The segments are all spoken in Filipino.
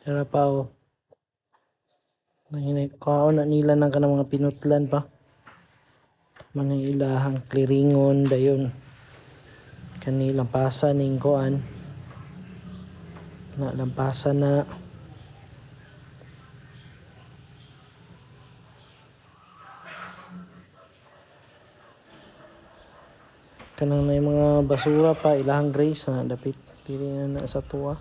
Pero pa o. Kaon na nila ng kanang mga pinutlan pa. Mga ilahang kliringon dayon. Kanilang pasa ning kuan. Na lampasa na. Kanang na mga basura pa ilahang grace na dapit pili na sa tuwa.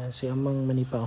Si amang manipaw.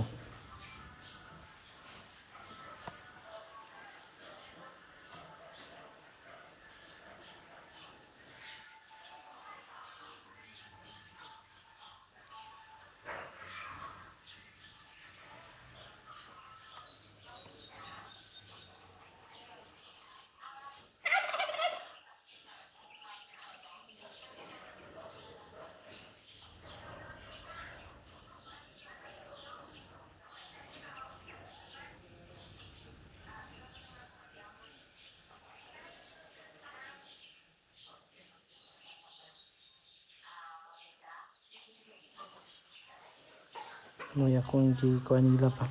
Moya kung di kuan nila pa.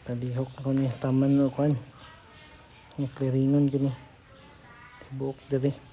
Palihok ako ni taman no kuan. Ang kliringon gini. Tibok diri.